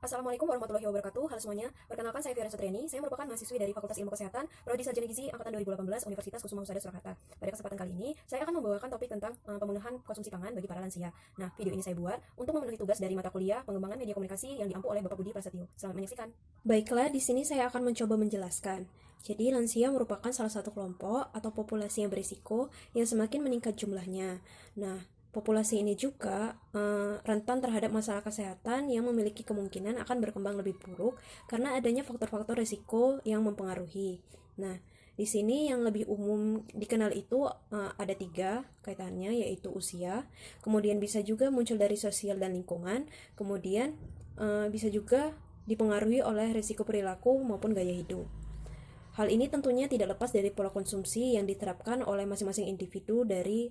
Assalamualaikum warahmatullahi wabarakatuh. Halo semuanya. Perkenalkan, saya Fiera Sutriani. Saya merupakan mahasiswi dari Fakultas Ilmu Kesehatan, Prodi Sarjana Gizi angkatan 2018 Universitas Kusuma Husada Surakarta. Pada kesempatan kali ini, saya akan membawakan topik tentang pemenuhan konsumsi pangan bagi para lansia. Nah, video ini saya buat untuk memenuhi tugas dari mata kuliah Pengembangan Media Komunikasi yang diampu oleh Bapak Budi Prasetyo. Selamat menyaksikan. Baiklah, di sini saya akan mencoba menjelaskan. Jadi, lansia merupakan salah satu kelompok atau populasi yang berisiko yang semakin meningkat jumlahnya. Nah, populasi ini juga rentan terhadap masalah kesehatan yang memiliki kemungkinan akan berkembang lebih buruk karena adanya faktor-faktor risiko yang mempengaruhi. Nah, di sini yang lebih umum dikenal itu ada 3 kaitannya, yaitu usia, kemudian bisa juga muncul dari sosial dan lingkungan, kemudian bisa juga dipengaruhi oleh risiko perilaku maupun gaya hidup. Hal ini tentunya tidak lepas dari pola konsumsi yang diterapkan oleh masing-masing individu dari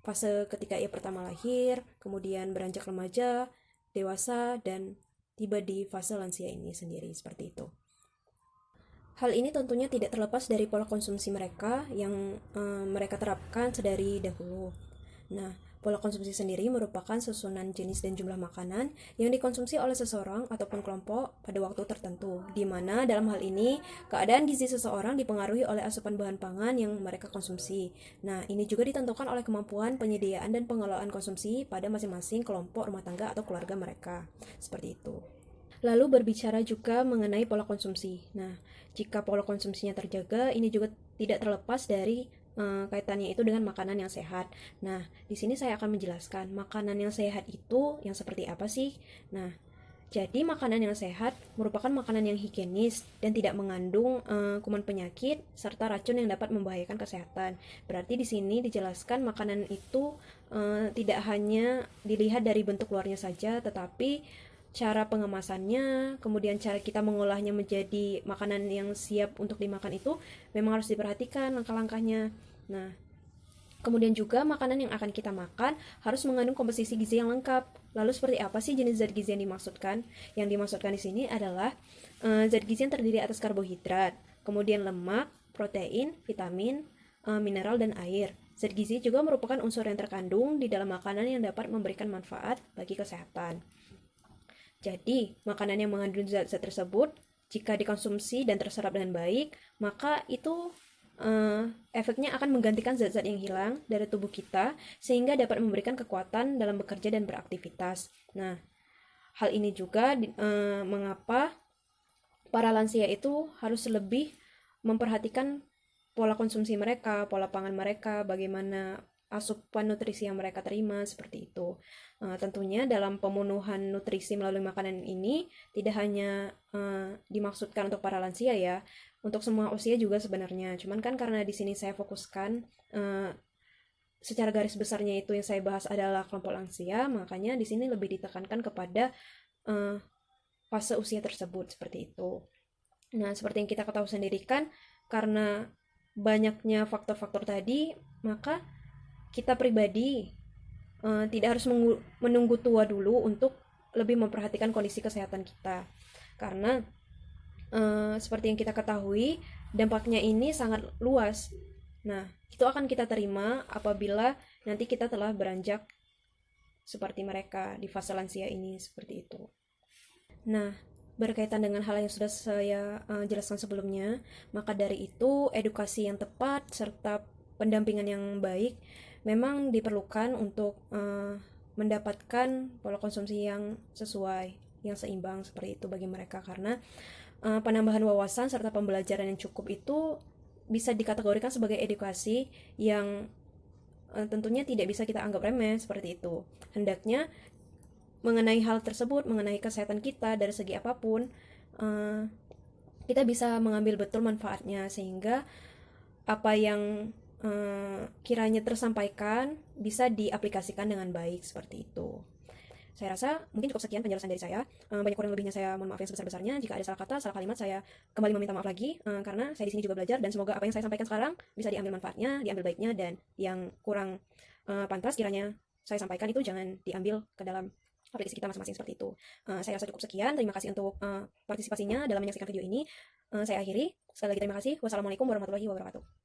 fase ketika ia pertama lahir, kemudian beranjak remaja, dewasa, dan tiba di fase lansia ini sendiri, seperti itu. Hal ini tentunya tidak terlepas dari pola konsumsi mereka yang mereka terapkan sedari dahulu. Nah, pola konsumsi sendiri merupakan susunan jenis dan jumlah makanan yang dikonsumsi oleh seseorang ataupun kelompok pada waktu tertentu, di mana dalam hal ini keadaan gizi seseorang dipengaruhi oleh asupan bahan pangan yang mereka konsumsi. Nah, ini juga ditentukan oleh kemampuan penyediaan dan pengelolaan konsumsi pada masing-masing kelompok rumah tangga atau keluarga mereka. Seperti itu. Lalu berbicara juga mengenai pola konsumsi. Nah, jika pola konsumsinya terjaga, ini juga tidak terlepas dari kaitannya itu dengan makanan yang sehat. Nah, di sini saya akan menjelaskan makanan yang sehat itu yang seperti apa sih? Nah, jadi makanan yang sehat merupakan makanan yang higienis dan tidak mengandung kuman penyakit serta racun yang dapat membahayakan kesehatan. Berarti di sini dijelaskan makanan itu tidak hanya dilihat dari bentuk luarnya saja, tetapi cara pengemasannya, kemudian cara kita mengolahnya menjadi makanan yang siap untuk dimakan itu memang harus diperhatikan langkah-langkahnya. Nah, kemudian juga makanan yang akan kita makan harus mengandung komposisi gizi yang lengkap. Lalu seperti apa sih jenis zat gizi yang dimaksudkan? Yang dimaksudkan di sini adalah zat gizi yang terdiri atas karbohidrat, kemudian lemak, protein, vitamin, mineral, dan air. Zat gizi juga merupakan unsur yang terkandung di dalam makanan yang dapat memberikan manfaat bagi kesehatan. Jadi, makanan yang mengandung zat-zat tersebut, jika dikonsumsi dan terserap dengan baik, maka itu efeknya akan menggantikan zat-zat yang hilang dari tubuh kita, sehingga dapat memberikan kekuatan dalam bekerja dan beraktivitas. Nah, hal ini juga mengapa para lansia itu harus lebih memperhatikan pola konsumsi mereka, pola pangan mereka, bagaimana asupan nutrisi yang mereka terima, seperti itu. Tentunya dalam pemenuhan nutrisi melalui makanan ini tidak hanya dimaksudkan untuk para lansia ya, untuk semua usia juga sebenarnya. Cuman kan karena di sini saya fokuskan secara garis besarnya itu yang saya bahas adalah kelompok lansia, makanya di sini lebih ditekankan kepada fase usia tersebut, seperti itu. Nah, seperti yang kita ketahui sendiri kan, karena banyaknya faktor-faktor tadi, maka kita pribadi tidak harus menunggu tua dulu untuk lebih memperhatikan kondisi kesehatan kita. Karena seperti yang kita ketahui, dampaknya ini sangat luas. Nah, itu akan kita terima apabila nanti kita telah beranjak seperti mereka di fase lansia ini, seperti itu. Nah, berkaitan dengan hal yang sudah saya jelaskan sebelumnya, maka dari itu edukasi yang tepat serta pendampingan yang baik memang diperlukan untuk mendapatkan pola konsumsi yang sesuai, yang seimbang seperti itu bagi mereka, karena penambahan wawasan serta pembelajaran yang cukup itu bisa dikategorikan sebagai edukasi yang tentunya tidak bisa kita anggap remeh, seperti itu. Hendaknya mengenai hal tersebut, mengenai kesehatan kita dari segi apapun, kita bisa mengambil betul manfaatnya, sehingga apa yang kiranya tersampaikan bisa diaplikasikan dengan baik, seperti itu. Saya rasa mungkin cukup sekian penjelasan dari saya. Banyak kurang lebihnya saya mohon maaf yang sebesar-besarnya. Jika ada salah kata, salah kalimat, saya kembali meminta maaf lagi, karena saya di sini juga belajar, dan semoga apa yang saya sampaikan sekarang bisa diambil manfaatnya, diambil baiknya, dan yang kurang pantas kiranya saya sampaikan itu jangan diambil ke dalam aplikasi kita masing-masing, seperti itu. Saya rasa cukup sekian. Terima kasih untuk partisipasinya dalam menyaksikan video ini. Saya akhiri. Sekali lagi terima kasih. Wassalamualaikum warahmatullahi wabarakatuh.